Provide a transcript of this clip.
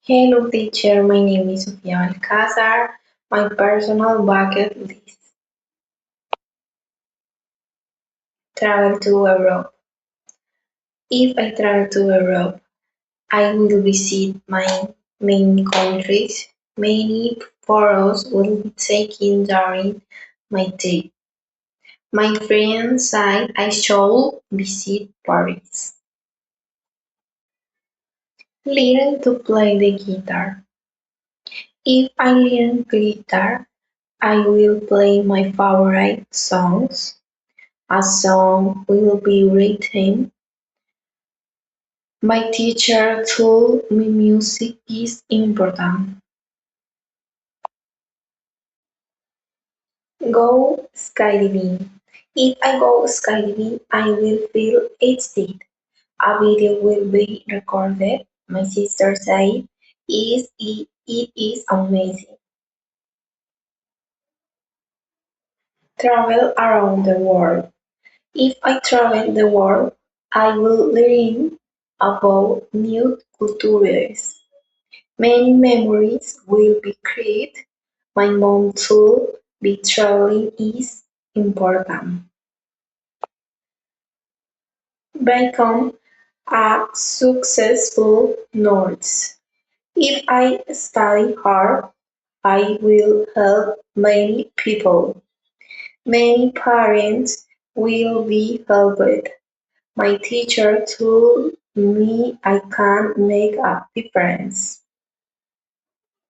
Hello teacher, my name is Sofia Alcázar. My personal bucket list. Travel to Europe. If I travel to Europe, I will visit my main countries. Many photos will be taken during my trip. My friends said I should visit Paris. Learn to play the guitar. If I learn guitar, I will play my favorite songs. A song will be written. My teacher told me music is important. Go skydiving. If I go skydiving, I will feel excited. A video will be recorded. My sister said it is amazing. Travel around the world. If I travel the world, I will learn about new cultures. Many memories will be created. My mom told me traveling is important. Become a successful nurse. If I study hard, I will help many people. Many parents will be helped. My teacher told me I can make a difference.